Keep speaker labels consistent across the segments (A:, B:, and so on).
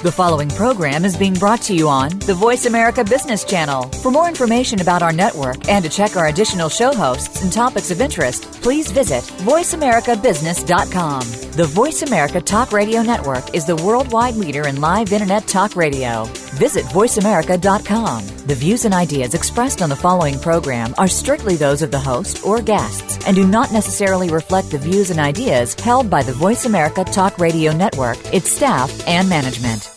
A: The following program is being brought to you on the Voice America Business Channel. For more information about our network and to check our additional show hosts and topics of interest, please visit voiceamericabusiness.com. The Voice America Talk Radio Network is the worldwide leader in live Internet talk radio. Visit voiceamerica.com. The views and ideas expressed on the following program are strictly those of the host or guests and do not necessarily reflect the views and ideas held by the Voice America Talk Radio Network, its staff, and management.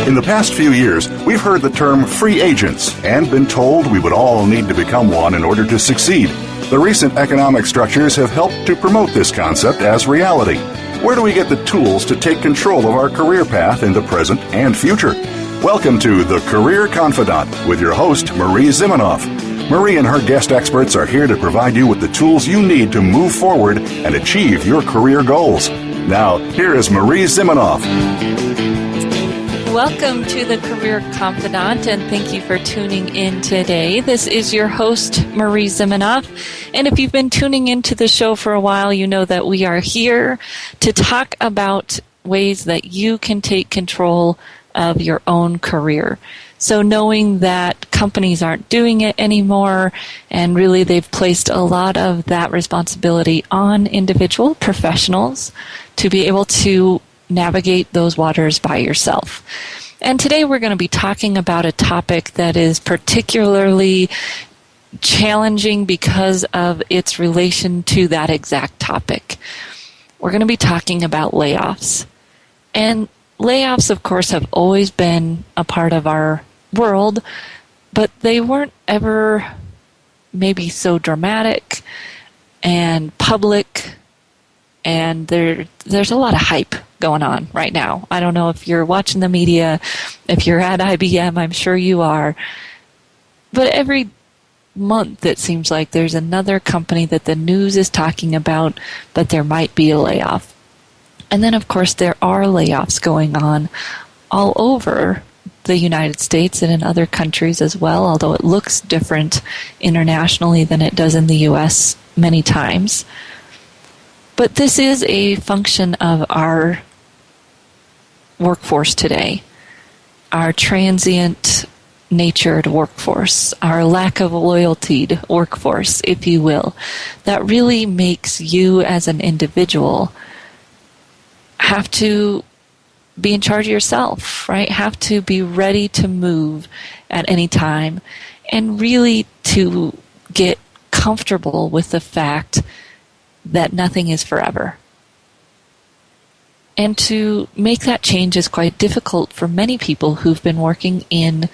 B: In the past few years, we've heard the term free agents and been told we would all need to become one in order to succeed. The recent economic structures have helped to promote this concept as reality. Where do we get the tools to take control of our career path in the present and future? Welcome to The Career Confidant with your host, Marie Zimenoff. Marie and her guest experts are here to provide you with the tools you need to move forward and achieve your career goals. Now, here is Marie Zimenoff.
C: Welcome to the Career Confidant, and thank you for tuning in today. This is your host, Marie Zimenoff, and if you've been tuning into the show for a while, you know that we are here to talk about ways that you can take control of your own career. So knowing that companies aren't doing it anymore, and really they've placed a lot of that responsibility on individual professionals to be able to navigate those waters by yourself. And today we're going to be talking about a topic that is particularly challenging because of its relation to that exact topic. We're going to be talking about layoffs. And layoffs, of course, have always been a part of our world, but they weren't ever maybe so dramatic and public, and there's a lot of hype going on right now. I don't know if you're watching the media, if you're at IBM, I'm sure you are. But every month it seems like there's another company that the news is talking about that there might be a layoff. And then, of course, there are layoffs going on all over the United States and in other countries as well, although it looks different internationally than it does in the U.S. many times. But this is a function of our workforce today, our transient natured workforce, our lack of loyalty workforce, if you will, that really makes you as an individual have to be in charge of yourself, right? Have to be ready to move at any time and really to get comfortable with the fact that nothing is forever. And to make that change is quite difficult for many people who've been working in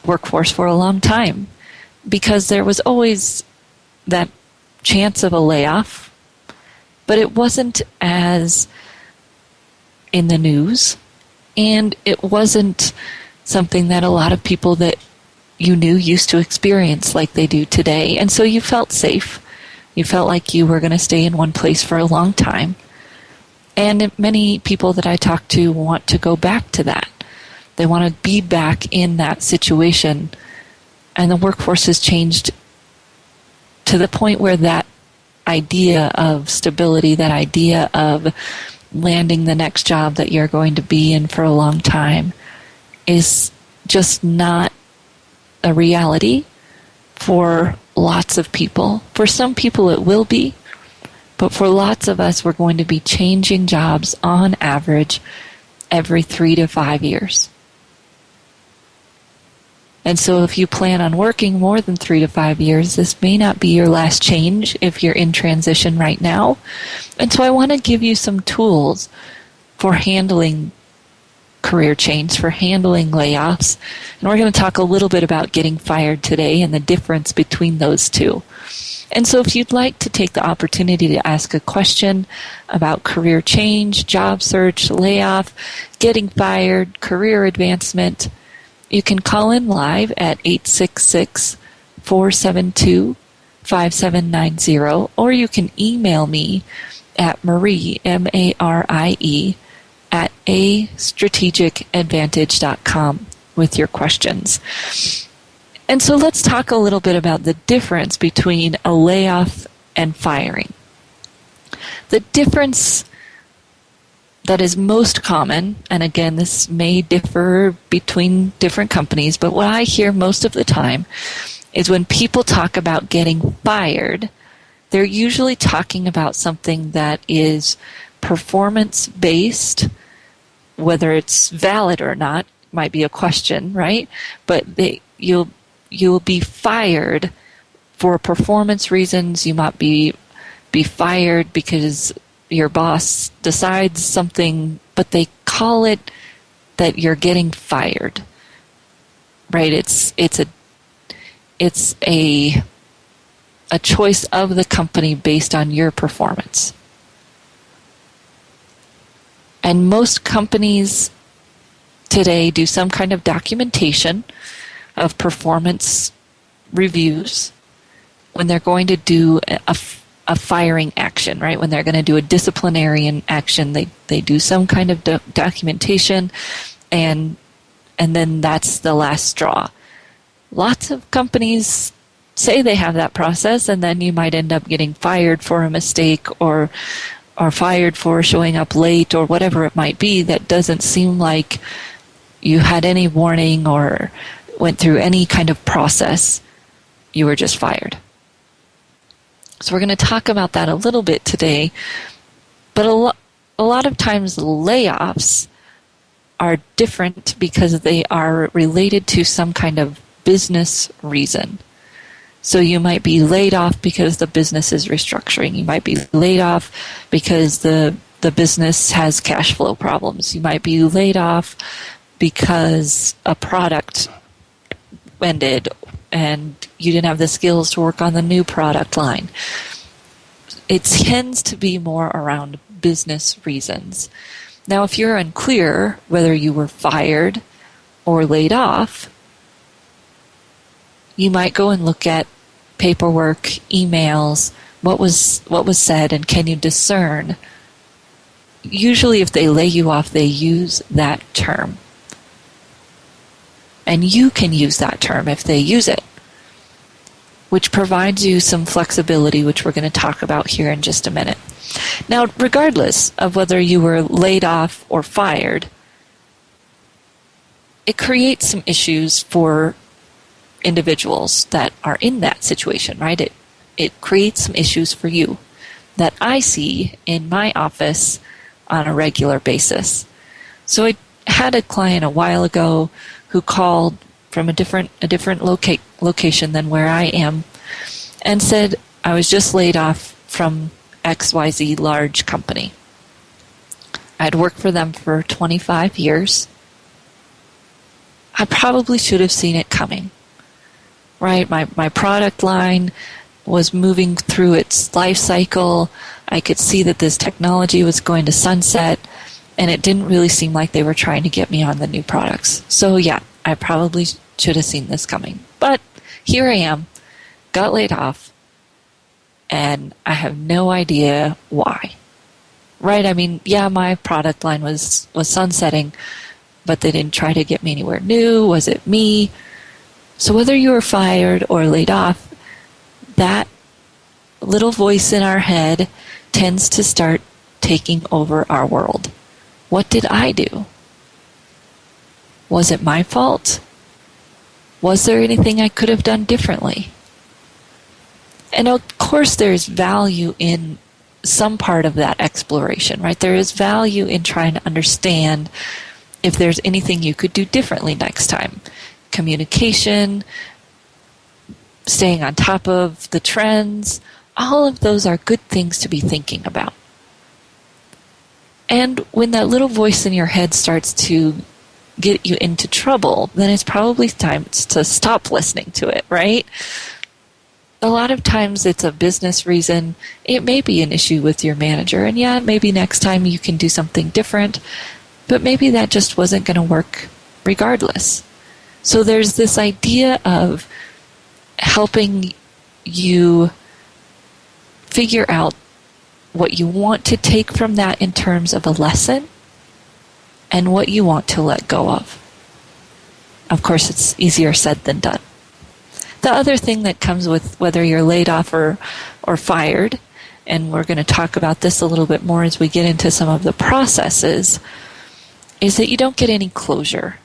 C: workforce for a long time, because there was always that chance of a layoff, but it wasn't as in the news, and it wasn't something that a lot of people that you knew used to experience like they do today. And so you felt safe. You felt like you were going to stay in one place for a long time. And many people that I talk to want to go back to that. They want to be back in that situation. And the workforce has changed to the point where that idea of stability, that idea of landing the next job that you're going to be in for a long time, is just not a reality for lots of people. For some people it will be, but for lots of us we're going to be changing jobs on average every 3 to 5 years. And so if you plan on working more than 3 to 5 years, this may not be your last change if you're in transition right now. And so I want to give you some tools for handling career change, for handling layoffs. And we're going to talk a little bit about getting fired today and the difference between those two. And so if you'd like to take the opportunity to ask a question about career change, job search, layoff, getting fired, career advancement, you can call in live at 866-472-5790, or you can email me at Marie, M-A-R-I-E, at astrategicadvantage.com with your questions. And so let's talk a little bit about the difference between a layoff and firing. The difference that is most common, and again, this may differ between different companies, but what I hear most of the time is when people talk about getting fired, they're usually talking about something that is performance-based. Whether it's valid or not might be a question, right? But you'll be fired for performance reasons. You might be fired because your boss decides something, but they call it that you're getting fired, right? It's a choice of the company based on your performance. And most companies today do some kind of documentation of performance reviews when they're going to do a firing action, right? When they're going to do a disciplinary action, they do some kind of documentation, and then that's the last straw. Lots of companies say they have that process, and then you might end up getting fired for a mistake or fired for showing up late or whatever it might be. That doesn't seem like you had any warning or went through any kind of process. You were just fired. So we're going to talk about that a little bit today. But a lot of times layoffs are different because they are related to some kind of business reason. So you might be laid off because the business is restructuring. You might be laid off because the business has cash flow problems. You might be laid off because a product ended and you didn't have the skills to work on the new product line. It tends to be more around business reasons. Now, if you're unclear whether you were fired or laid off, you might go and look at paperwork, emails, what was said, and can you discern? Usually if they lay you off, they use that term. And you can use that term if they use it, which provides you some flexibility, which we're going to talk about here in just a minute. Now, regardless of whether you were laid off or fired, it creates some issues for individuals that are in that situation, right? It creates some issues for you that I see in my office on a regular basis. So I had a client a while ago who called from a different location than where I am and said, I was just laid off from XYZ large company. I'd worked for them for 25 years. I probably should have seen it coming, right? My product line was moving through its life cycle. I could see that this technology was going to sunset, and it didn't really seem like they were trying to get me on the new products. So yeah, I probably should have seen this coming. But here I am, got laid off, and I have no idea why. Right? I mean, yeah, my product line was sunsetting, but they didn't try to get me anywhere new. Was it me? So whether you were fired or laid off, that little voice in our head tends to start taking over our world. What did I do? Was it my fault? Was there anything I could have done differently? And of course there's value in some part of that exploration, right? There is value in trying to understand if there's anything you could do differently next time. Communication, staying on top of the trends, all of those are good things to be thinking about. And when that little voice in your head starts to get you into trouble, then it's probably time to stop listening to it, right? A lot of times it's a business reason. It may be an issue with your manager, and yeah, maybe next time you can do something different, but maybe that just wasn't going to work regardless. So there's this idea of helping you figure out what you want to take from that in terms of a lesson and what you want to let go of. Of course, it's easier said than done. The other thing that comes with whether you're laid off or fired, and we're going to talk about this a little bit more as we get into some of the processes, is that you don't get any closure,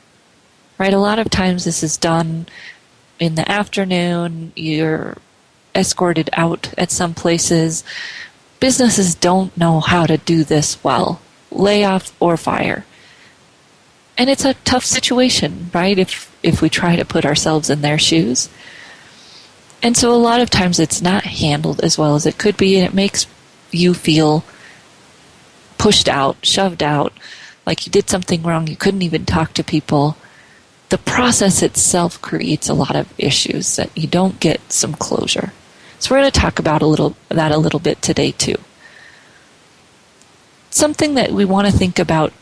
C: right? A lot of times this is done in the afternoon. You're escorted out at some places. Businesses don't know how to do this well, layoff or fire. And it's a tough situation, right, if we try to put ourselves in their shoes. And so a lot of times it's not handled as well as it could be, and it makes you feel pushed out, shoved out, like you did something wrong, you couldn't even talk to people. The process itself creates a lot of issues that you don't get some closure. So we're going to talk about a little bit today too. Something that we want to think about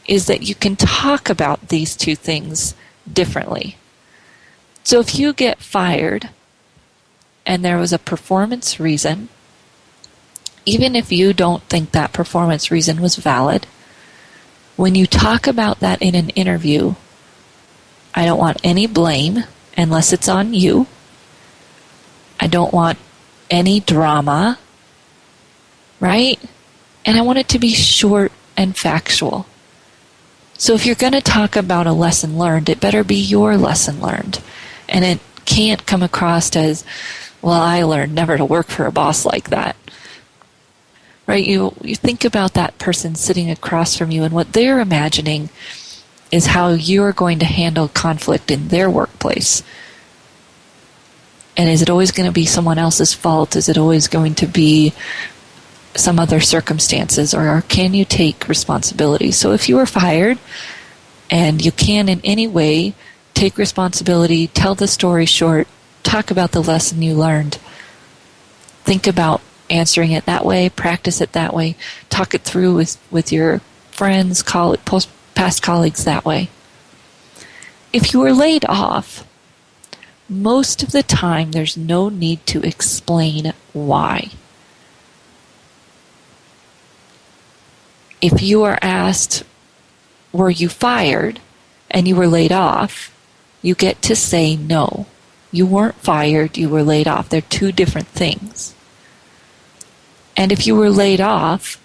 C: is that you can talk about these two things differently. So if you get fired and there was a performance reason, even if you don't think that performance reason was valid, when you talk about that in an interview, I don't want any blame unless it's on you. I don't want any drama, right? And I want it to be short and factual. So if you're going to talk about a lesson learned, it better be your lesson learned. And it can't come across as, well, I learned never to work for a boss like that. Right? You think about that person sitting across from you, and what they're imagining is how you're going to handle conflict in their workplace. And is it always going to be someone else's fault? Is it always going to be some other circumstances, or can you take responsibility? So if you were fired and you can in any way take responsibility, tell the story short, talk about the lesson you learned, think about answering it that way, practice it that way, talk it through with your friends, past colleagues that way. If you were laid off, most of the time there's no need to explain why. If you are asked, were you fired, and you were laid off, you get to say no. You weren't fired, you were laid off. They're two different things. And if you were laid off,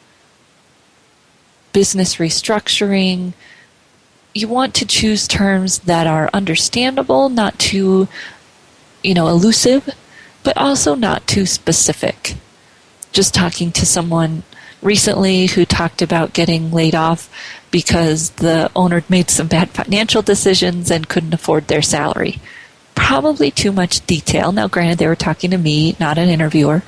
C: business restructuring, you want to choose terms that are understandable, not too, elusive, but also not too specific. Just talking to someone recently who talked about getting laid off because the owner made some bad financial decisions and couldn't afford their salary. Probably too much detail. Now, granted, they were talking to me, not an interviewer,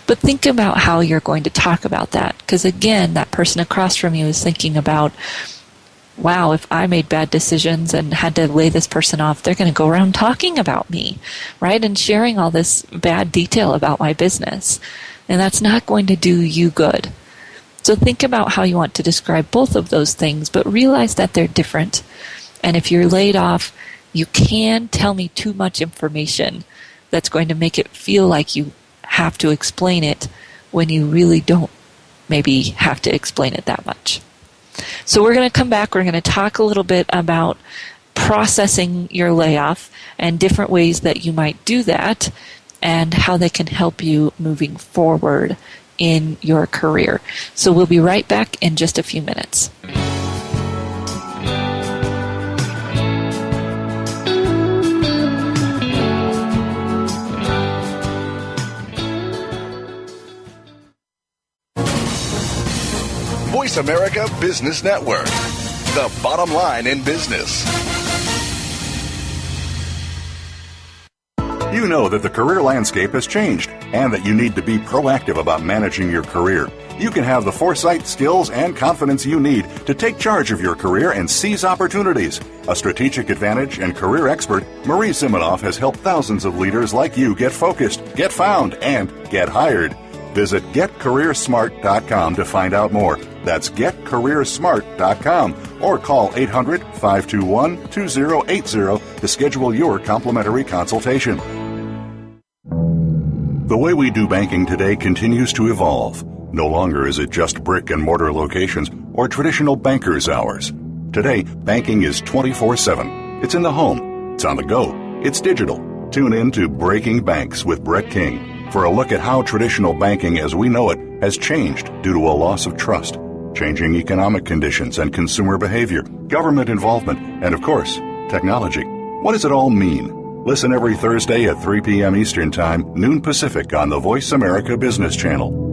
C: but think about how you're going to talk about that. Because again, that person across from you is thinking about, wow, if I made bad decisions and had to lay this person off, they're going to go around talking about me, right? And sharing all this bad detail about my business. And that's not going to do you good. So think about how you want to describe both of those things, but realize that they're different. And if you're laid off, you can tell me too much information that's going to make it feel like you have to explain it when you really don't maybe have to explain it that much. So we're going to come back. We're going to talk a little bit about processing your layoff and different ways that you might do that and how they can help you moving forward in your career. So we'll be right back in just a few minutes.
B: Voice America Business Network, the bottom line in business. You know that the career landscape has changed and that you need to be proactive about managing your career. You can have the foresight, skills, and confidence you need to take charge of your career and seize opportunities. A strategic advantage and career expert, Marie Zimenoff has helped thousands of leaders like you get focused, get found, and get hired. Visit getcareersmart.com to find out more. That's getcareersmart.com or call 800-521-2080 to schedule your complimentary consultation. The way we do banking today continues to evolve. No longer is it just brick and mortar locations or traditional banker's hours. Today, banking is 24/7. It's in the home. It's on the go. It's digital. Tune in to Breaking Banks with Brett King for a look at how traditional banking as we know it has changed due to a loss of trust, changing economic conditions and consumer behavior, government involvement, and of course, technology. What does it all mean? Listen every Thursday at 3 p.m. Eastern Time, noon Pacific on the Voice America Business Channel.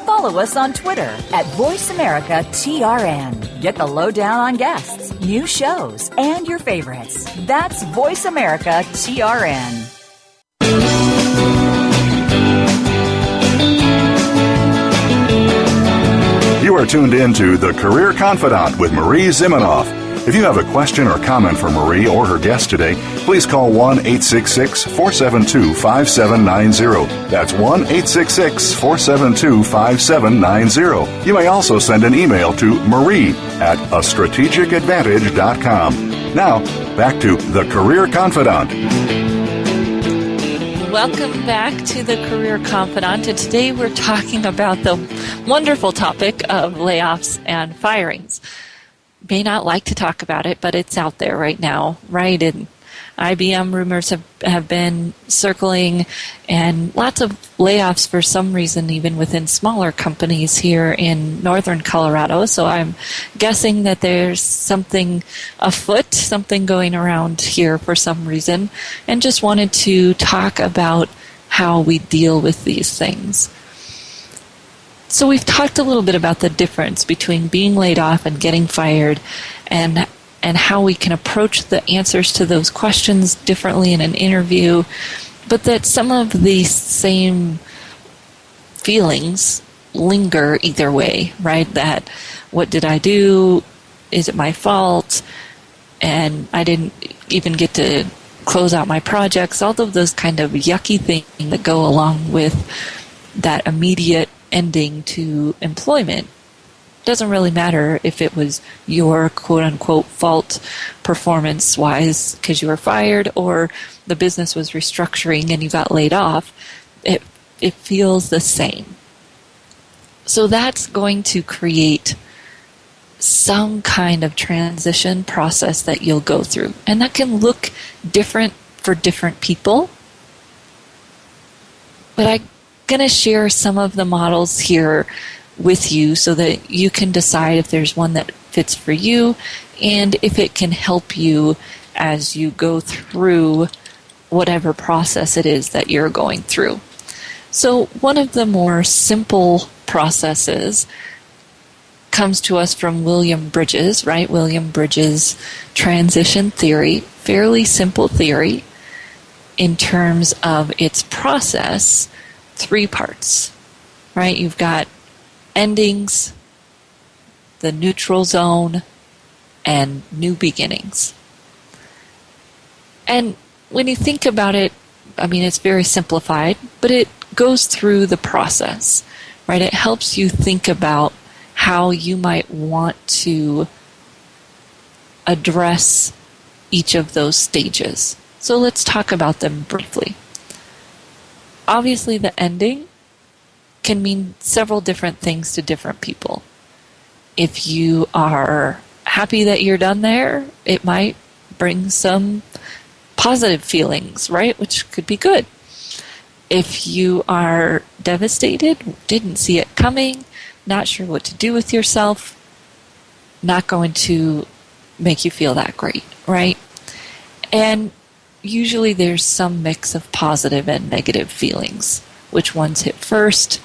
A: Follow us on Twitter at VoiceAmericaTRN. Get the lowdown on guests, new shows, and your favorites. That's VoiceAmericaTRN.
B: You are tuned in to The Career Confidante with Marie Zimenoff. If you have a question or comment for Marie or her guest today, please call 1-866-472-5790. That's 1-866-472-5790. You may also send an email to marie@astrategicadvantage.com. Now, back to The Career Confidante.
C: Welcome back to the Career Confidante. And today we're talking about the wonderful topic of layoffs and firings. May not like to talk about it, but it's out there right now, right? And IBM rumors have been circling, and lots of layoffs for some reason, even within smaller companies here in northern Colorado. So I'm guessing that there's something afoot, something going around here for some reason, and just wanted to talk about how we deal with these things. So we've talked a little bit about the difference between being laid off and getting fired, and how we can approach the answers to those questions differently in an interview, but that some of the same feelings linger either way, right? That what did I do? Is it my fault? And I didn't even get to close out my projects. All of those kind of yucky things that go along with that immediate ending to employment. Doesn't really matter if it was your quote-unquote fault performance-wise because you were fired, or the business was restructuring and you got laid off. It feels the same. So that's going to create some kind of transition process that you'll go through. And that can look different for different people. But I'm going to share some of the models here with you so that you can decide if there's one that fits for you and if it can help you as you go through whatever process it is that you're going through. So one of the more simple processes comes to us from William Bridges, right? William Bridges' transition theory, fairly simple theory in terms of its process, 3 parts, right? You've got endings, the neutral zone, and new beginnings. And when you think about it, I mean, it's very simplified, but it goes through the process, right? It helps you think about how you might want to address each of those stages. So let's talk about them briefly. Obviously, the ending can mean several different things to different people. If you are happy that you're done there, it might bring some positive feelings, right? Which could be good. If you are devastated, didn't see it coming, not sure what to do with yourself, not going to make you feel that great, right? And usually there's some mix of positive and negative feelings. Which ones hit first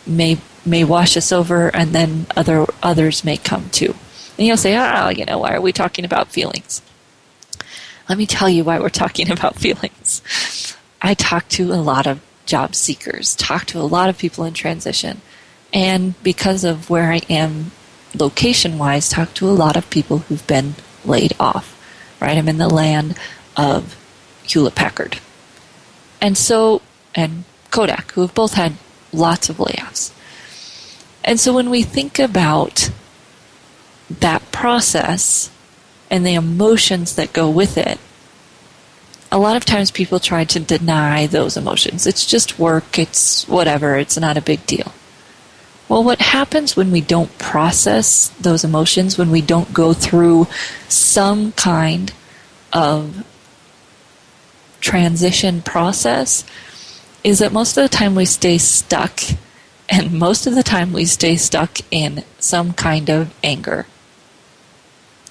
C: may wash us over, and then others may come too. And you'll say, why are we talking about feelings? Let me tell you why we're talking about feelings. I talk to a lot of job seekers, talk to a lot of people in transition, and because of where I am location-wise, talk to a lot of people who've been laid off, right? I'm in the land of Hewlett-Packard. And Kodak, who have both had lots of layoffs. And so when we think about that process and the emotions that go with it, a lot of times people try to deny those emotions. It's just work, it's whatever, it's not a big deal. Well, what happens when we don't process those emotions, when we don't go through some kind of transition process, is that most of the time we stay stuck, and most of the time we stay stuck in some kind of anger.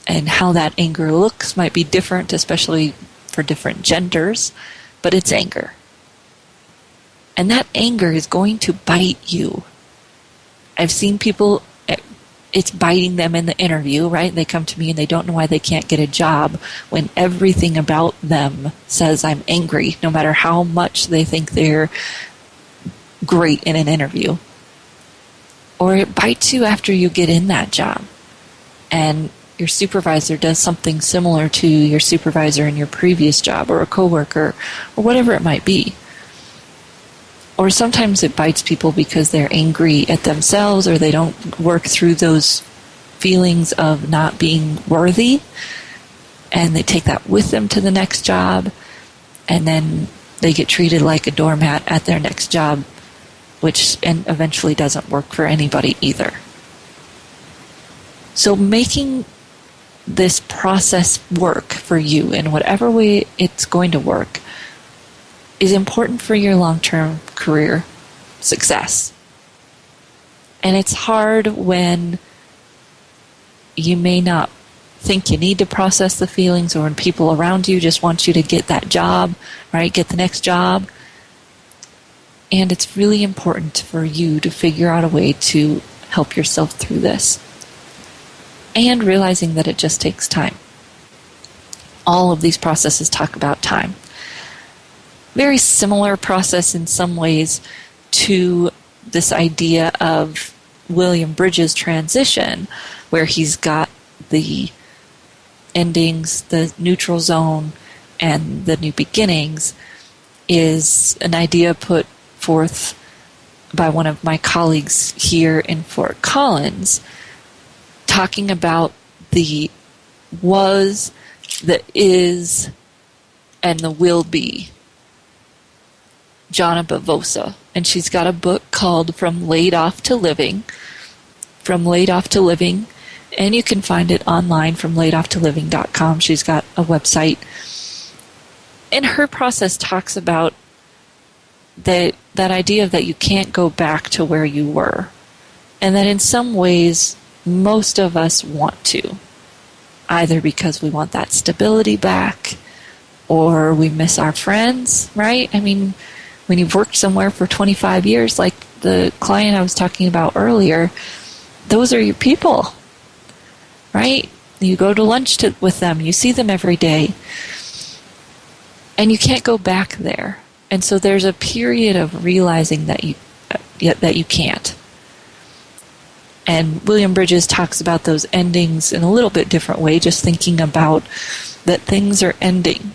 C: And how that anger looks might be different, especially for different genders, but it's anger. And that anger is going to bite you. I've seen people, it's biting them in the interview, right? They come to me and they don't know why they can't get a job when everything about them says I'm angry, no matter how much they think they're great in an interview. Or it bites you after you get in that job and your supervisor does something similar to your supervisor in your previous job, or a coworker, or whatever it might be. Or sometimes it bites people because they're angry at themselves, or they don't work through those feelings of not being worthy, and they take that with them to the next job, and then they get treated like a doormat at their next job, which eventually doesn't work for anybody either. So making this process work for you in whatever way it's going to work is important for your long-term career success. And it's hard when you may not think you need to process the feelings, or when people around you just want you to get that job, right? Get the next job. And it's really important for you to figure out a way to help yourself through this. And realizing that it just takes time. All of these processes talk about time. Very similar process in some ways to this idea of William Bridges' transition, where he's got the endings, the neutral zone, and the new beginnings, is an idea put forth by one of my colleagues here in Fort Collins, talking about the was, the is, and the will be. Jonna Bavosa, and she's got a book called From Laid Off to Living, and you can find it online from laidoftoliving.com. She's got a website, and her process talks about that idea that you can't go back to where you were, and that in some ways most of us want to, either because we want that stability back, or we miss our friends, right? I mean, when you've worked somewhere for 25 years, like the client I was talking about earlier, those are your people, right? You go to lunch with them, you see them every day, and you can't go back there. And so there's a period of realizing that you can't. And William Bridges talks about those endings in a little bit different way, just thinking about that things are ending.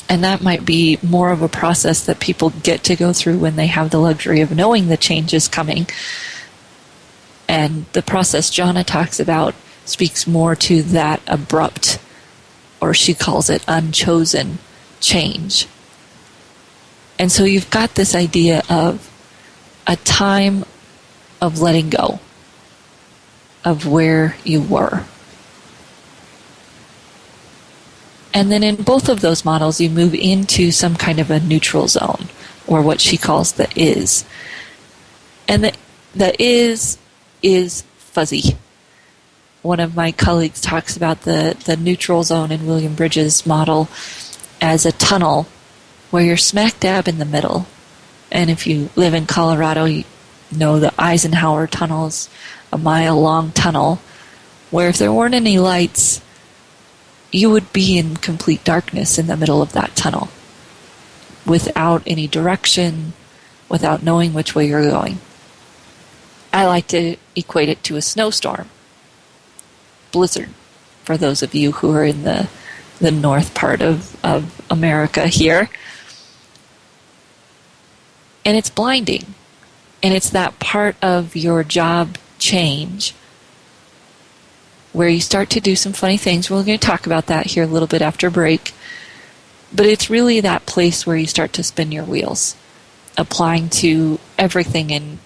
C: And that might be more of a process that people get to go through when they have the luxury of knowing the change is coming. And the process Jonna talks about speaks more to that abrupt, or she calls it unchosen, change. And so you've got this idea of a time of letting go of where you were. And then in both of those models, you move into some kind of a neutral zone, or what she calls the is. And the is fuzzy. One of my colleagues talks about the neutral zone in William Bridges' model as a tunnel where you're smack dab in the middle. And if you live in Colorado, you know the Eisenhower Tunnel's a mile-long tunnel where if there weren't any lights, you would be in complete darkness in the middle of that tunnel, without any direction, without knowing which way you're going. I like to equate it to a snowstorm, blizzard, for those of you who are in the north part of America here. And it's blinding. And it's that part of your job change where you start to do some funny things. We're going to talk about that here a little bit after break. But it's really that place where you start to spin your wheels, applying to everything in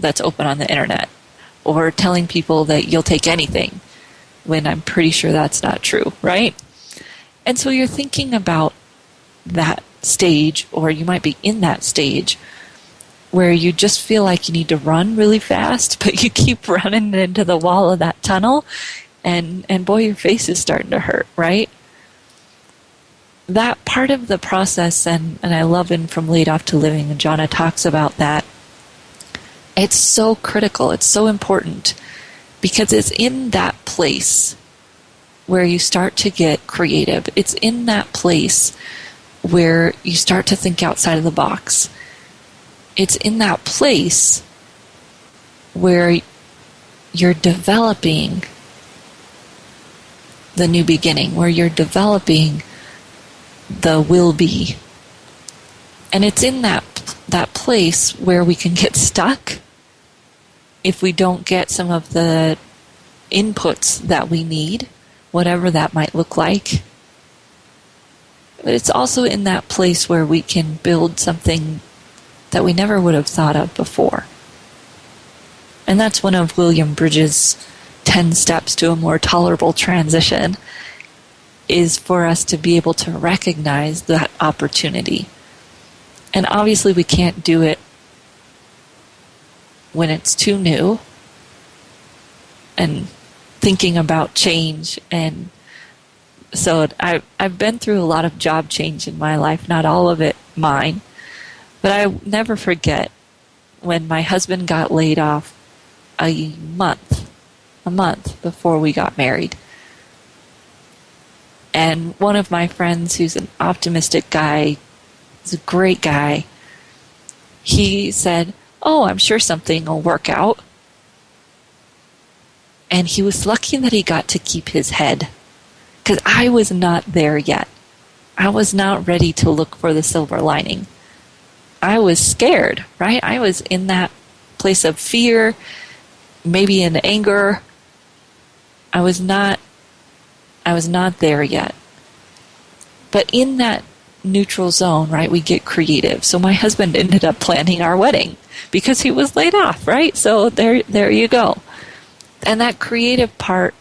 C: that's open on the internet, or telling people that you'll take anything when I'm pretty sure that's not true, right? And so you're thinking about that stage, or you might be in that stage where you just feel like you need to run really fast, but you keep running into the wall of that tunnel, and boy, your face is starting to hurt, right? That part of the process, and I love in From Laid Off to Living, and Jonna talks about that, it's so critical, it's so important, because it's in that place where you start to get creative. It's in that place where you start to think outside of the box. It's in that place where you're developing the new beginning, where you're developing the will be. And it's in that place where we can get stuck if we don't get some of the inputs that we need, whatever that might look like. But it's also in that place where we can build something that we never would have thought of before. And that's one of William Bridges' 10 steps to a more tolerable transition, is for us to be able to recognize that opportunity. And obviously we can't do it when it's too new and thinking about change. And so I've been through a lot of job change in my life, not all of it mine. But I never forget when my husband got laid off a month before we got married. And one of my friends, who's an optimistic guy, he's a great guy, he said, "Oh, I'm sure something will work out." And he was lucky that he got to keep his head, because I was not there yet. I was not ready to look for the silver lining. I was scared, right? I was in that place of fear, maybe in anger. I was not there yet. But in that neutral zone, right, we get creative. So my husband ended up planning our wedding because he was laid off, right? So there you go. And that creative part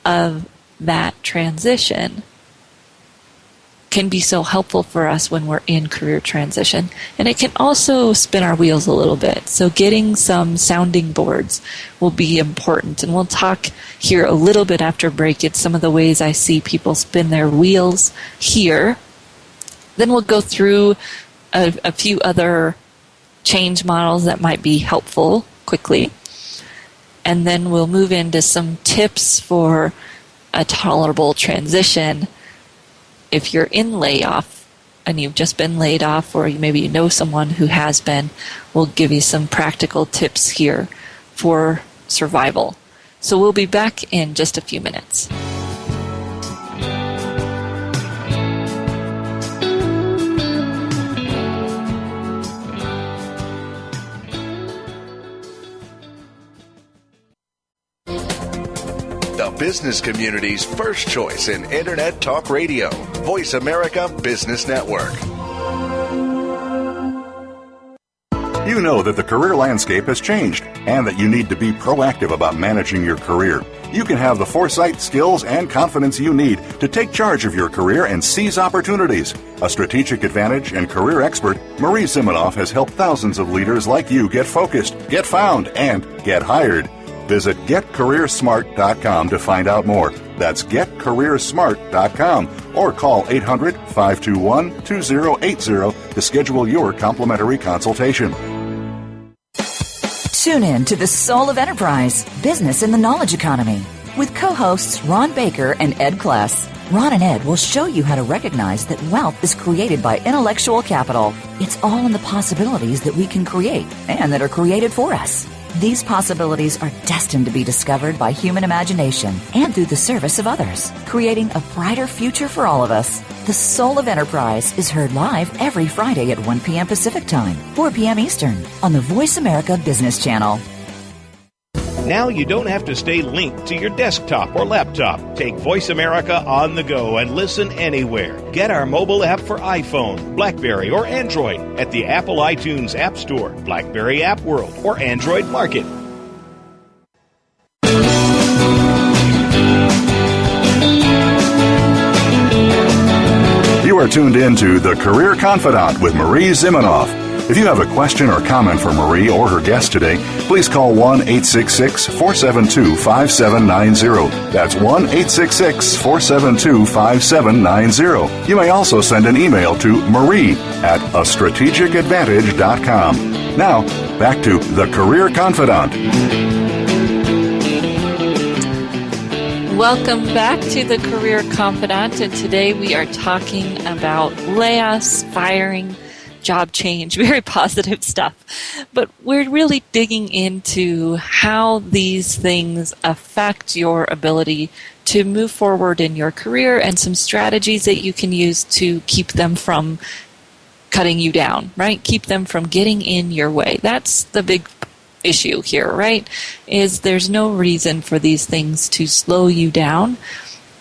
C: of that transition can be so helpful for us when we're in career transition. And it can also spin our wheels a little bit. So getting some sounding boards will be important. And we'll talk here a little bit after break. It's some of the ways I see people spin their wheels here. Then we'll go through a few other change models that might be helpful quickly. And then we'll move into some tips for a tolerable transition. If you're in layoff and you've just been laid off, or maybe you know someone who has been, we'll give you some practical tips here for survival. So we'll be back in just a few minutes.
D: Business community's first choice in Internet Talk Radio, Voice America Business Network.
B: You know that the career landscape has changed and that you need to be proactive about managing your career. You can have the foresight, skills, and confidence you need to take charge of your career and seize opportunities. A strategic advantage and career expert, Marie Zimenoff has helped thousands of leaders like you get focused, get found, and get hired. Visit GetCareerSmart.com to find out more. That's GetCareerSmart.com, or call 800-521-2080 to schedule your complimentary consultation.
A: Tune in to The Soul of Enterprise, Business in the Knowledge Economy, with co-hosts Ron Baker and Ed Kless. Ron and Ed will show you how to recognize that wealth is created by intellectual capital. It's all in the possibilities that we can create and that are created for us. These possibilities are destined to be discovered by human imagination and through the service of others, creating a brighter future for all of us. The Soul of Enterprise is heard live every Friday at 1 p.m. Pacific Time, 4 p.m. Eastern, on the Voice America Business Channel.
E: Now you don't have to stay linked to your desktop or laptop. Take Voice America on the go and listen anywhere. Get our mobile app for iPhone, BlackBerry, or Android at the Apple iTunes App Store, BlackBerry App World, or Android Market.
B: You are tuned in to The Career Confidant with Marie Zimenoff. If you have a question or comment for Marie or her guest today, please call 1-866-472-5790. That's 1-866-472-5790. You may also send an email to marie@astrategicadvantage.com. Now, back to The Career Confidant.
C: Welcome back to The Career Confidant, and today we are talking about layoffs, firing, job change, very positive stuff. But we're really digging into how these things affect your ability to move forward in your career and some strategies that you can use to keep them from cutting you down, right? Keep them from getting in your way. That's the big issue here, right? Is there's no reason for these things to slow you down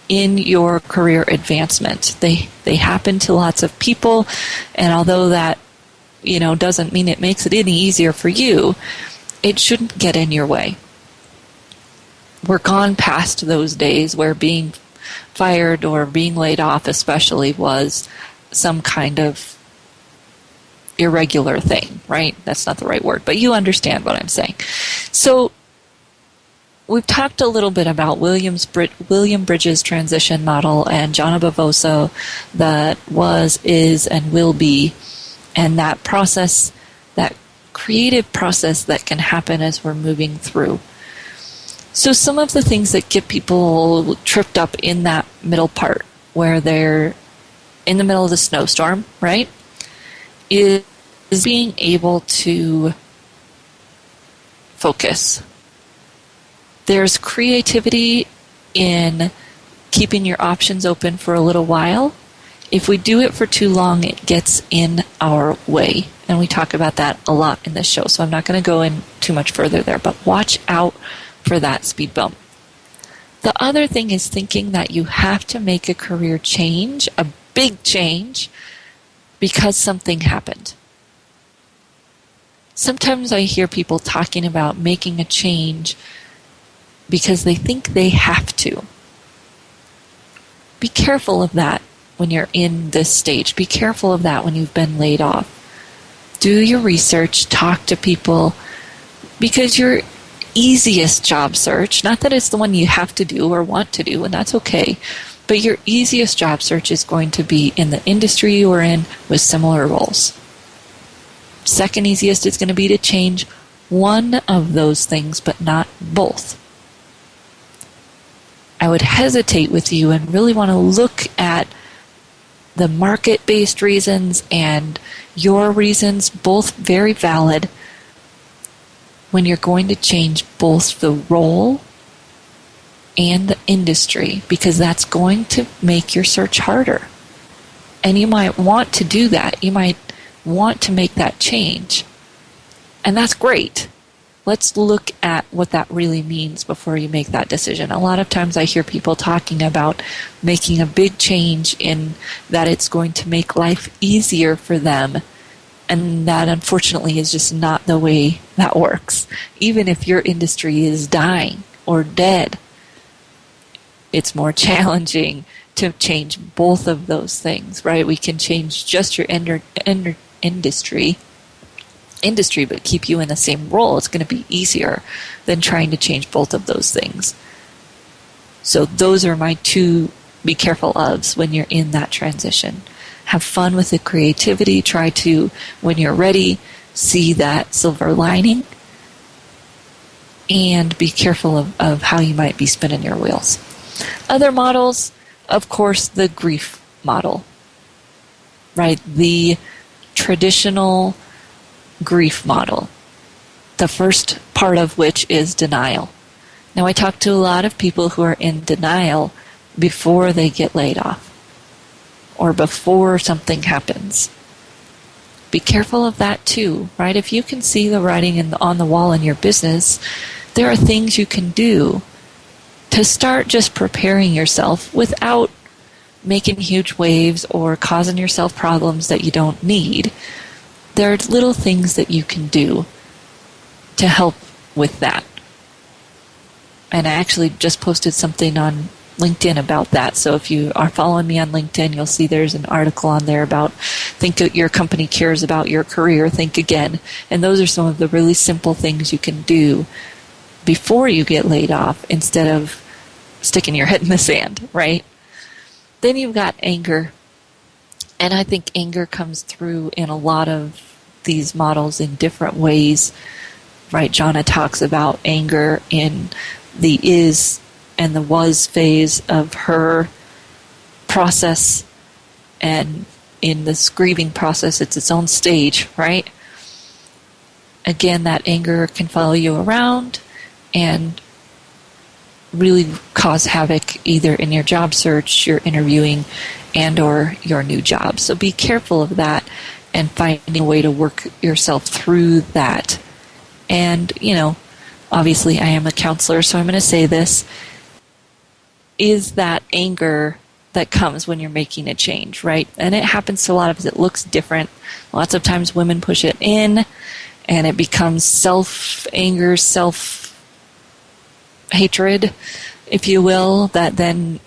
C: in your career advancement. They happen to lots of people, and although that doesn't mean it makes it any easier for you, it shouldn't get in your way. We're gone past those days where being fired or being laid off especially was some kind of irregular thing, right? That's not the right word, but you understand what I'm saying. So we've talked a little bit about William Bridges' transition model and John Bavoso that was, is, and will be, and that process, that creative process that can happen as we're moving through. So some of the things that get people tripped up in that middle part where they're in the middle of the snowstorm, right, is being able to focus. There's creativity in keeping your options open for a little while. If we do it for too long, it gets in our way. And we talk about that a lot in this show, so I'm not going to go in too much further there, but watch out for that speed bump. The other thing is thinking that you have to make a career change, a big change, because something happened. Sometimes I hear people talking about making a change because they think they have to. Be careful of that when you're in this stage. Be careful of that when you've been laid off. Do your research, talk to people, because your easiest job search, not that it's the one you have to do or want to do, and that's okay, but your easiest job search is going to be in the industry you're in with similar roles. Second easiest is going to be to change one of those things, but not both. I would hesitate with you and really want to look at the market-based reasons and your reasons, both very valid, when you're going to change both the role and the industry, because that's going to make your search harder. And you might want to do that. You might want to make that change. And that's great. Let's look at what that really means before you make that decision. A lot of times I hear people talking about making a big change in that it's going to make life easier for them. And that, unfortunately, is just not the way that works. Even if your industry is dying or dead, it's more challenging to change both of those things, right? We can change just your industry, but keep you in the same role. It's going to be easier than trying to change both of those things. So those are my two be careful ofs when you're in that transition. Have fun with the creativity. Try to, when you're ready, see that silver lining. And be careful of how you might be spinning your wheels. Other models, of course, the grief model, right? The traditional grief model, the first part of which is denial. Now, I talk to a lot of people who are in denial before they get laid off or before something happens. Be careful of that too, right? If you can see the writing on the wall in your business, there are things you can do to start just preparing yourself without making huge waves or causing yourself problems that you don't need. There are little things that you can do to help with that. And I actually just posted something on LinkedIn about that. So if you are following me on LinkedIn, you'll see there's an article on there about think your company cares about your career, think again. And those are some of the really simple things you can do before you get laid off instead of sticking your head in the sand, right? Then you've got anger. And I think anger comes through in a lot of these models in different ways, right? Jonna talks about anger in the is and the was phase of her process, and in this grieving process, it's its own stage, right? Again, that anger can follow you around and really cause havoc either in your job search, your interviewing, and or your new job. So be careful of that and finding a way to work yourself through that. And, obviously I am a counselor, so I'm going to say this, is that anger that comes when you're making a change, right? And it happens to a lot of us. It looks different. Lots of times women push it in, and it becomes self-anger, self-hatred, if you will, that then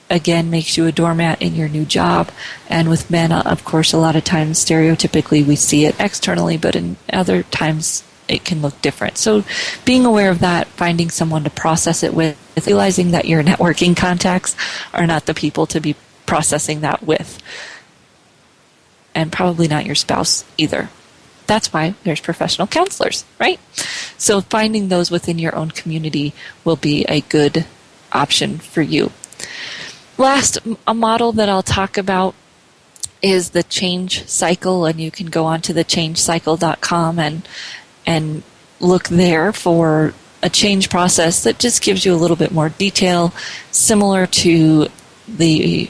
C: again makes you a doormat in your new job. And with men, of course, a lot of times stereotypically we see it externally, but in other times it can look different. So being aware of that, finding someone to process it with, realizing that your networking contacts are not the people to be processing that with, and probably not your spouse either. That's why there's professional counselors, right? So finding those within your own community will be a good option for you. Last, a model that I'll talk about is the change cycle, and you can go on to thechangecycle.com and look there for a change process that just gives you a little bit more detail, similar to the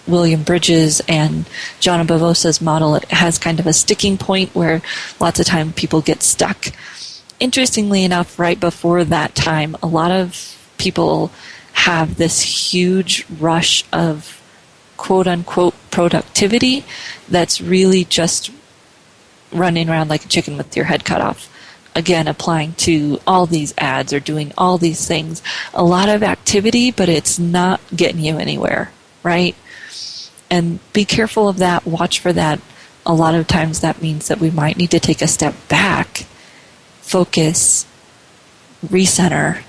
C: William Bridges and Jonna Bavosa's model. It has kind of a sticking point where lots of time people get stuck. Interestingly enough, right before that time, a lot of people have this huge rush of quote-unquote productivity that's really just running around like a chicken with your head cut off. Again, applying to all these ads or doing all these things. A lot of activity, but it's not getting you anywhere, right? And be careful of that. Watch for that. A lot of times that means that we might need to take a step back, focus, recenter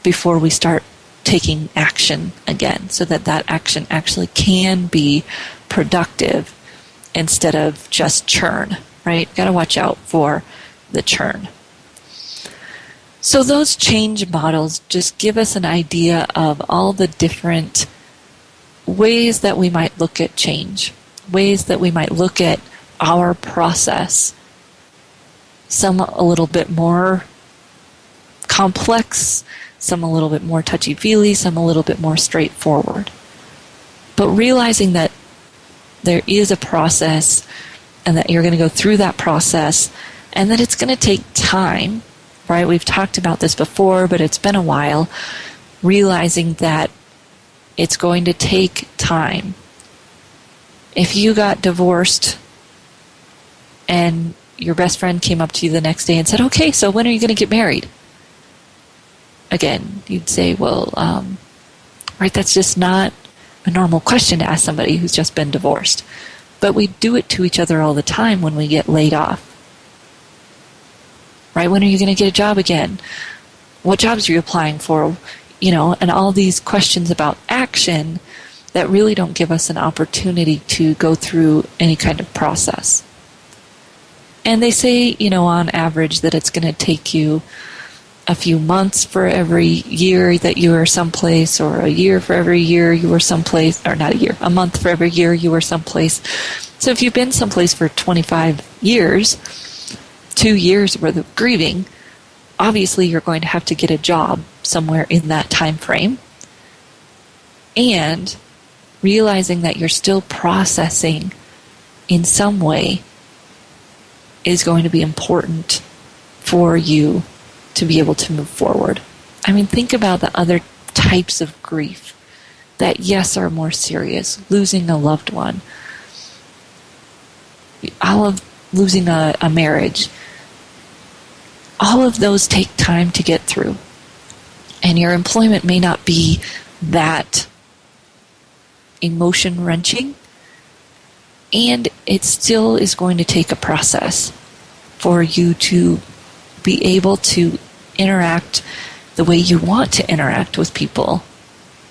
C: before we start taking action again, so that that action actually can be productive instead of just churn, right? Got to watch out for the churn. So those change models just give us an idea of all the different ways that we might look at change, ways that we might look at our process. Some a little bit more complex, some a little bit more touchy-feely, some a little bit more straightforward. But realizing that there is a process and that you're going to go through that process and that it's going to take time, right? We've talked about this before, but it's been a while. Realizing that it's going to take time. If you got divorced and your best friend came up to you the next day and said, okay, so when are you going to get married? Again, you'd say, well, right, that's just not a normal question to ask somebody who's just been divorced. But we do it to each other all the time when we get laid off. Right? When are you going to get a job again? What jobs are you applying for? And all these questions about action that really don't give us an opportunity to go through any kind of process. And they say, on average that it's going to take you a few months for every year that you were someplace, or a year for every year you were someplace, or not a year, a month for every year you were someplace. So if you've been someplace for 25 years, 2 years worth of grieving, obviously you're going to have to get a job somewhere in that time frame. And realizing that you're still processing in some way is going to be important for you to be able to move forward. I mean, think about the other types of grief that, yes, are more serious. Losing a loved one. All of losing a marriage. All of those take time to get through. And your employment may not be that emotion-wrenching, and it still is going to take a process for you to be able to interact the way you want to interact with people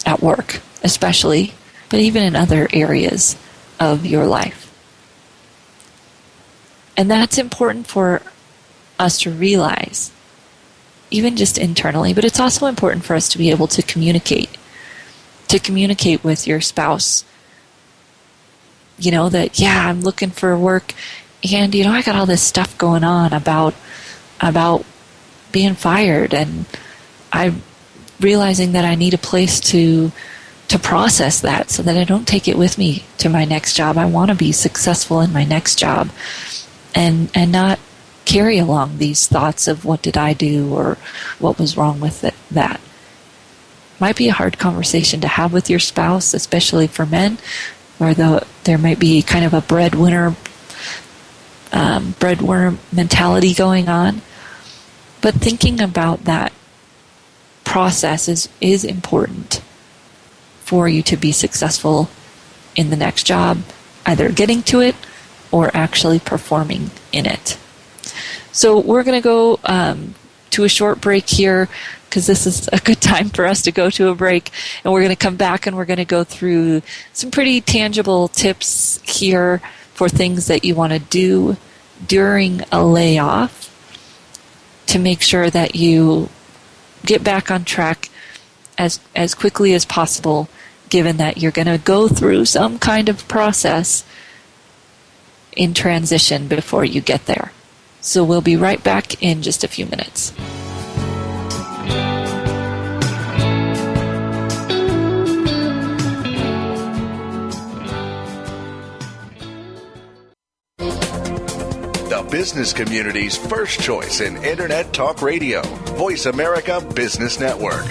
C: at work, especially, but even in other areas of your life. And that's important for us to realize, even just internally, but it's also important for us to be able to communicate with your spouse. You know, that, yeah, I'm looking for work, and, you know, I got all this stuff going on about being fired, and I'm realizing that I need a place to process that so that I don't take it with me to my next job. I want to be successful in my next job and not carry along these thoughts of what did I do or what was wrong with that. Might be a hard conversation to have with your spouse, especially for men, where there might be kind of a breadwinner mentality going on. But thinking about that process is important for you to be successful in the next job, either getting to it or actually performing in it. So we're going to go to a short break here, because this is a good time for us to go to a break. And we're going to come back and we're going to go through some pretty tangible tips here for things that you want to do during a layoff to make sure that you get back on track as quickly as possible, given that you're going to go through some kind of process in transition before you get there. So we'll be right back in just a few minutes.
D: The business community's first choice in Internet Talk Radio. Voice America Business Network.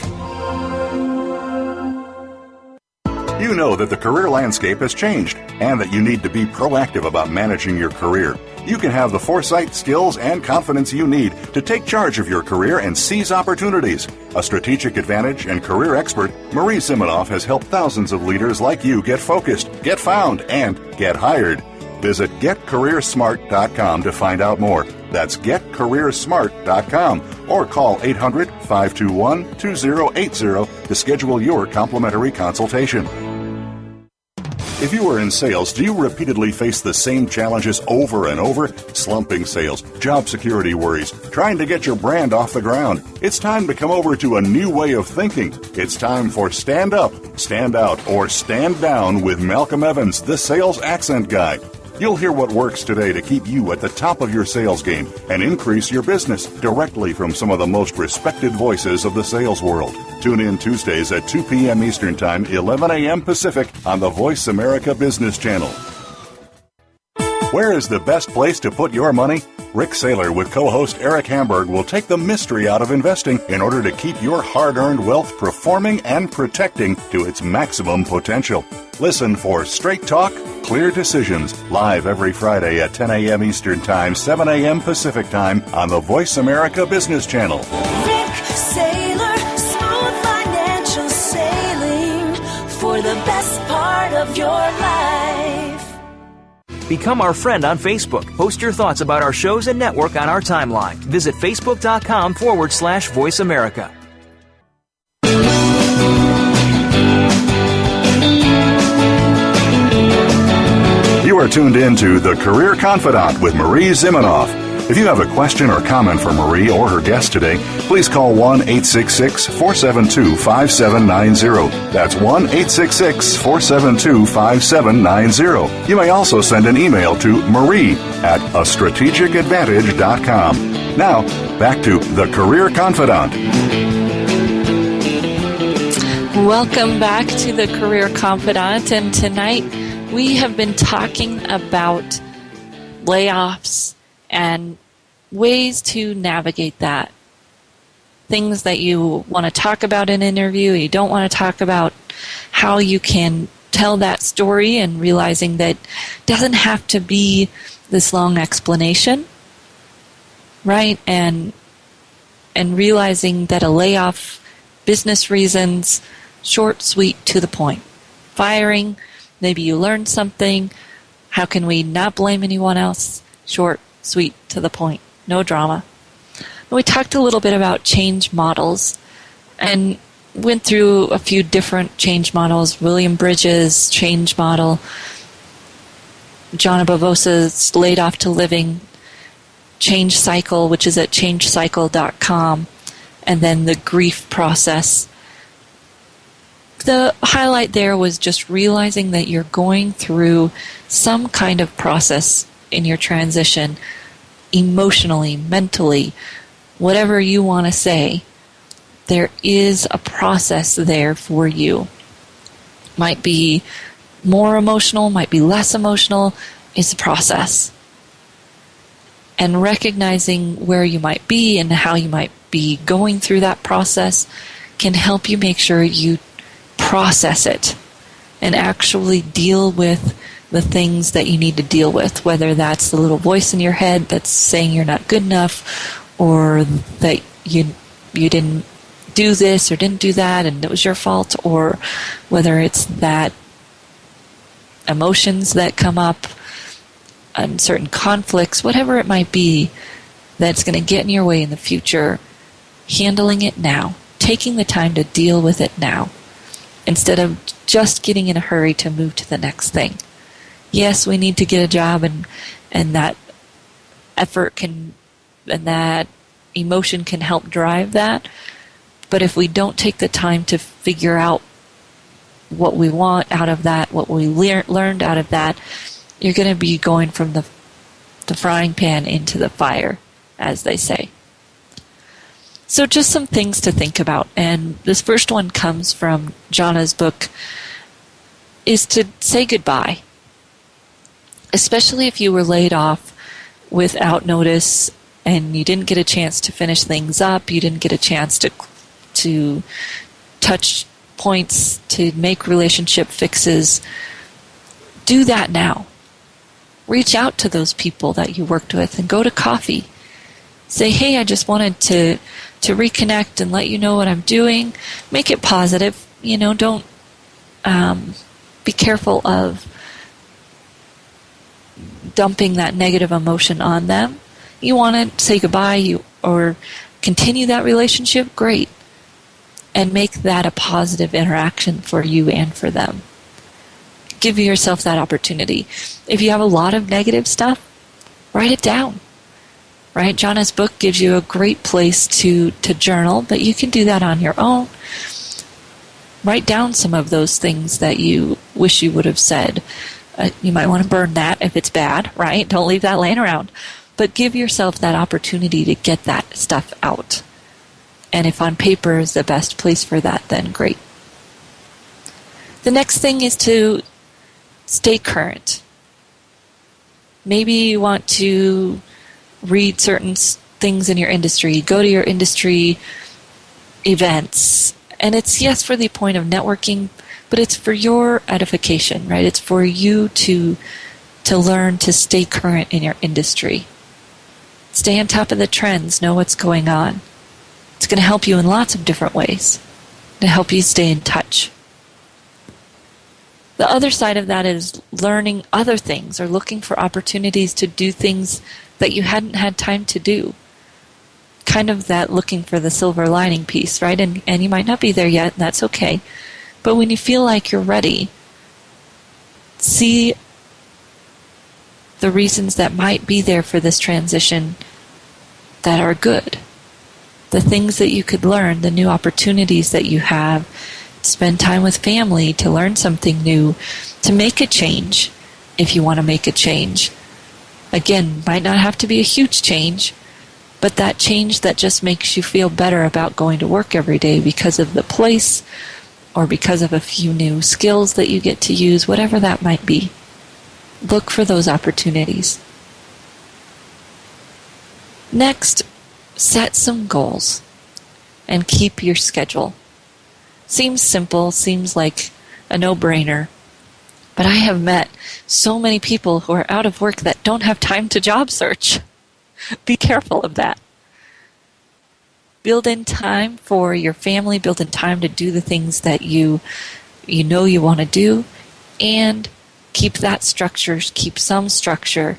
B: You know that the career landscape has changed and that you need to be proactive about managing your career. You can have the foresight, skills, and confidence you need to take charge of your career and seize opportunities. A strategic advantage and career expert, Marie Zimenoff has helped thousands of leaders like you get focused, get found, and get hired. Visit getcareersmart.com to find out more. That's getcareersmart.com or call 800-521-2080 to schedule your complimentary consultation. If you are in sales, do you repeatedly face the same challenges over and over? Slumping sales, job security worries, trying to get your brand off the ground. It's time to come over to a new way of thinking. It's time for Stand Up, Stand Out, or Stand Down with Malcolm Evans, the Sales Accent Guy. You'll hear what works today to keep you at the top of your sales game and increase your business directly from some of the most respected voices of the sales world. Tune in Tuesdays at 2 p.m. Eastern Time, 11 a.m. Pacific on the Voice America Business Channel. Where is the best place to put your money? Rick Saylor with co-host Eric Hamburg will take the mystery out of investing in order to keep your hard-earned wealth performing and protecting to its maximum potential. Listen for Straight Talk, Clear Decisions, live every Friday at 10 a.m. Eastern Time, 7 a.m. Pacific Time on the Voice America Business Channel.
F: Rick Saylor, smooth financial sailing for the best part of your life.
G: Become our friend on Facebook. Post your thoughts about our shows and network on our timeline. Visit facebook.com/Voice America.
B: You are tuned in to The Career Confidant with Marie Zimenoff. If you have a question or comment for Marie or her guest today, please call 1-866-472-5790. That's 1-866-472-5790. You may also send an email to marie@astrategicadvantage.com. Now, back to The Career Confidant.
C: Welcome back to The Career Confidant, and tonight we have been talking about layoffs and ways to navigate that things that you want to talk about in an interview, you don't want to talk about, how you can tell that story, and realizing that it doesn't have to be this long explanation, right? And realizing that a layoff, business reasons, short, sweet, to the point. Firing, maybe you learned something. How can we not blame anyone else? Short, sweet, to the point. No drama. And we talked a little bit about change models and went through a few different change models. William Bridges' change model, John Bavosa's Laid Off to Living change cycle, which is at changecycle.com, and then the grief process. The highlight there was just realizing that you're going through some kind of process in your transition, emotionally, mentally, whatever you want to say. There is a process there for you. Might be more emotional, might be less emotional. It's a process. And recognizing where you might be and how you might be going through that process can help you make sure you process it and actually deal with the things that you need to deal with, whether that's the little voice in your head that's saying you're not good enough, or that you didn't do this or didn't do that and it was your fault, or whether it's that emotions that come up and certain conflicts, whatever it might be that's going to get in your way in the future. Handling it now, taking the time to deal with it now, instead of just getting in a hurry to move to the next thing. Yes, we need to get a job, and that effort can, and that emotion can help drive that. But if we don't take the time to figure out what we want out of that, what we learned out of that, you're going to be going from the frying pan into the fire, as they say. So just some things to think about. And this first one comes from Jana's book, is to say goodbye. Especially if you were laid off without notice and you didn't get a chance to finish things up, you didn't get a chance to touch points, to make relationship fixes. Do that now. Reach out to those people that you worked with and go to coffee. Say, hey, I just wanted to reconnect and let you know what I'm doing. Make it positive. Don't be careful of dumping that negative emotion on them. You want to say goodbye or continue that relationship, great. And make that a positive interaction for you and for them. Give yourself that opportunity. If you have a lot of negative stuff, write it down. Right? Jana's book gives you a great place to journal, but you can do that on your own. Write down some of those things that you wish you would have said. You might want to burn that if it's bad, right? Don't leave that laying around. But give yourself that opportunity to get that stuff out. And if on paper is the best place for that, then great. The next thing is to stay current. Maybe you want to read certain things in your industry, go to your industry events. And it's, yes, for the point of networking, but it's for your edification, right? It's for you to learn to stay current in your industry. Stay on top of the trends, know what's going on. It's going to help you in lots of different ways to help you stay in touch. The other side of that is learning other things or looking for opportunities to do things that you hadn't had time to do. Kind of that looking for the silver lining piece, right? And you might not be there yet, and that's okay. But when you feel like you're ready, see the reasons that might be there for this transition that are good. The things that you could learn, the new opportunities that you have, to spend time with family, to learn something new, to make a change if you want to make a change. Again, might not have to be a huge change, but that change that just makes you feel better about going to work every day because of the place or because of a few new skills that you get to use, whatever that might be. Look for those opportunities. Next, set some goals. and keep your schedule. Seems simple, seems like a no-brainer, but I have met so many people who are out of work that don't have time to job search. Be careful of that. Build in time for your family, build in time to do the things that you know you want to do, and keep that structure, keep some structure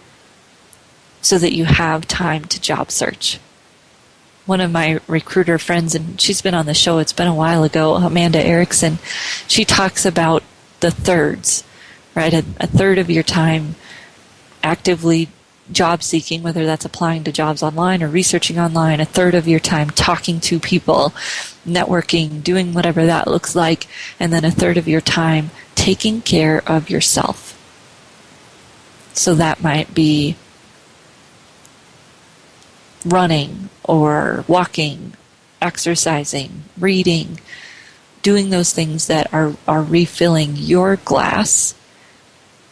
C: so that you have time to job search. One of my recruiter friends, and she's been on the show, it's been a while ago, Amanda Erickson, she talks about the thirds, right? A third of your time actively job seeking, whether that's applying to jobs online or researching online, a third of your time talking to people, networking, doing whatever that looks like, and then a third of your time taking care of yourself. So that might be running or walking, exercising, reading, doing those things that are refilling your glass,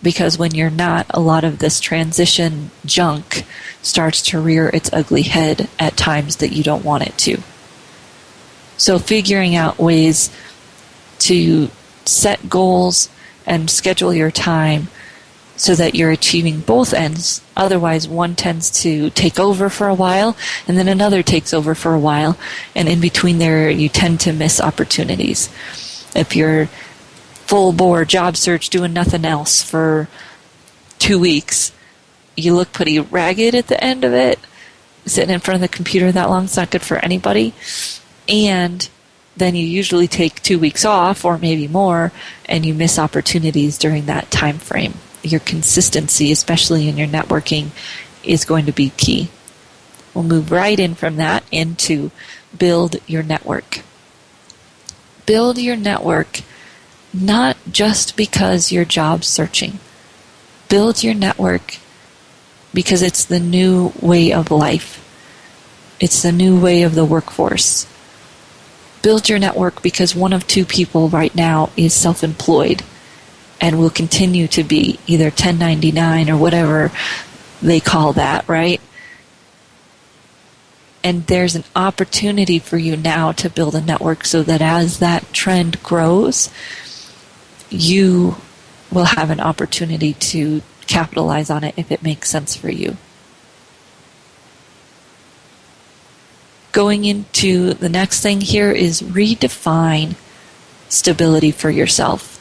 C: because when you're not, a lot of this transition junk starts to rear its ugly head at times that you don't want it to. So figuring out ways to set goals and schedule your time so that you're achieving both ends. Otherwise, one tends to take over for a while, and then another takes over for a while, and in between there, you tend to miss opportunities. If you're full bore job search, doing nothing else for 2 weeks, you look pretty ragged at the end of it. Sitting in front of the computer that long is not good for anybody. And then you usually take 2 weeks off, or maybe more, and you miss opportunities during that time frame. Your consistency, especially in your networking, is going to be key. We'll move right in from that into build your network. Build your network not just because you're job searching. Build your network because it's the new way of life. It's the new way of the workforce. Build your network because one of two people right now is self-employed and will continue to be either 1099 or whatever they call that, right? And there's an opportunity for you now to build a network so that as that trend grows, you will have an opportunity to capitalize on it if it makes sense for you. Going into the next thing here is redefine stability for yourself.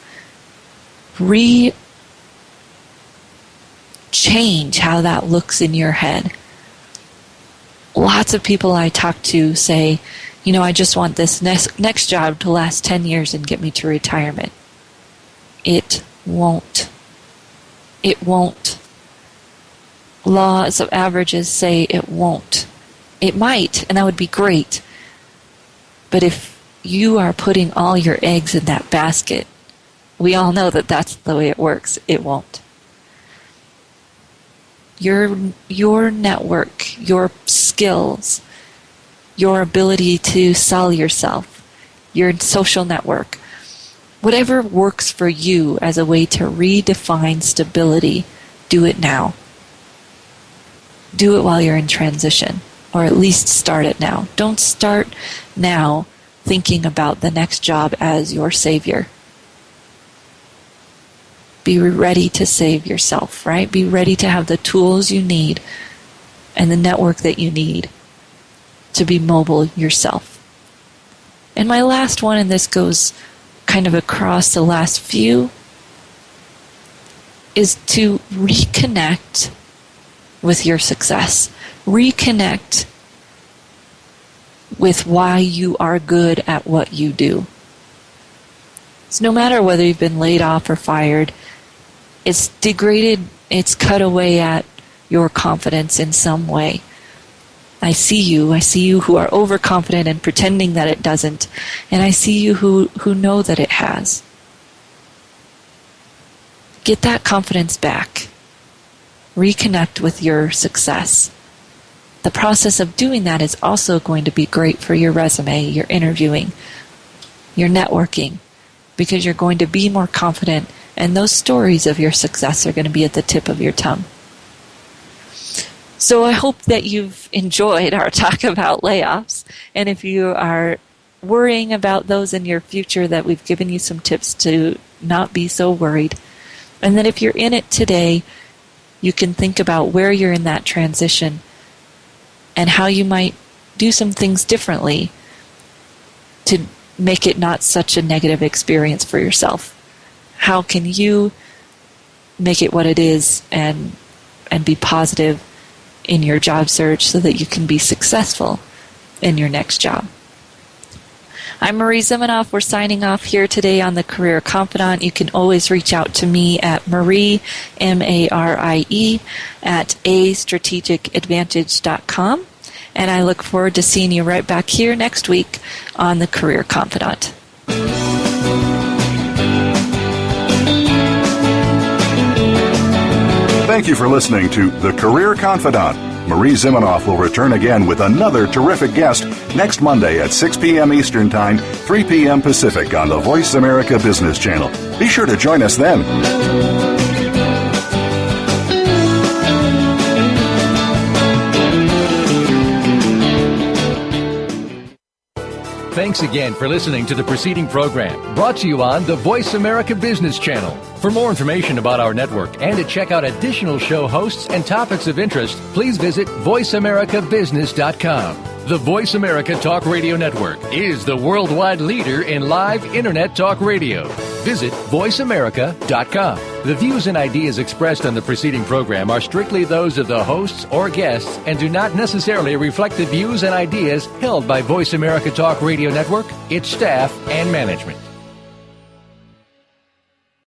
C: Change how that looks in your head. Lots of people I talk to say, I just want this next job to last 10 years and get me to retirement. It won't. It won't. Laws of averages say it won't. It might, and that would be great. But if you are putting all your eggs in that basket, we all know that that's the way it works. It won't. Your network, your skills, your ability to sell yourself, your social network, whatever works for you as a way to redefine stability, do it now. Do it while you're in transition, or at least start it now. Don't start now thinking about the next job as your savior. Be ready to save yourself, right? Be ready to have the tools you need and the network that you need to be mobile yourself. And my last one, and this goes kind of across the last few, is to reconnect with your success. Reconnect with why you are good at what you do. So no matter whether you've been laid off or fired, it's degraded, it's cut away at your confidence in some way. I see you who are overconfident and pretending that it doesn't, and I see you who know that it has. Get that confidence back. Reconnect with your success. The process of doing that is also going to be great for your resume, your interviewing, your networking, because you're going to be more confident, and those stories of your success are going to be at the tip of your tongue. So I hope that you've enjoyed our talk about layoffs, and if you are worrying about those in your future, that we've given you some tips to not be so worried. And then if you're in it today, you can think about where you're in that transition and how you might do some things differently to make it not such a negative experience for yourself. How can you make it what it is and be positive in your job search so that you can be successful in your next job? I'm Marie Zimenoff. We're signing off here today on the Career Confidant. You can always reach out to me at Marie, M-A-R-I-E, at astrategicadvantage.com. And I look forward to seeing you right back here next week on the Career Confidant.
B: Thank you for listening to The Career Confidant. Marie Zimenoff will return again with another terrific guest next Monday at 6 p.m. Eastern Time, 3 p.m. Pacific on the Voice America Business Channel. Be sure to join us then.
H: Thanks again for listening to the preceding program, brought to you on the Voice America Business Channel. For more information about our network and to check out additional show hosts and topics of interest, please visit voiceamericabusiness.com. The Voice America Talk Radio Network is the worldwide leader in live Internet talk radio. Visit voiceamerica.com. The views and ideas expressed on the preceding program are strictly those of the hosts or guests and do not necessarily reflect the views and ideas held by Voice America Talk Radio Network, its staff, and management.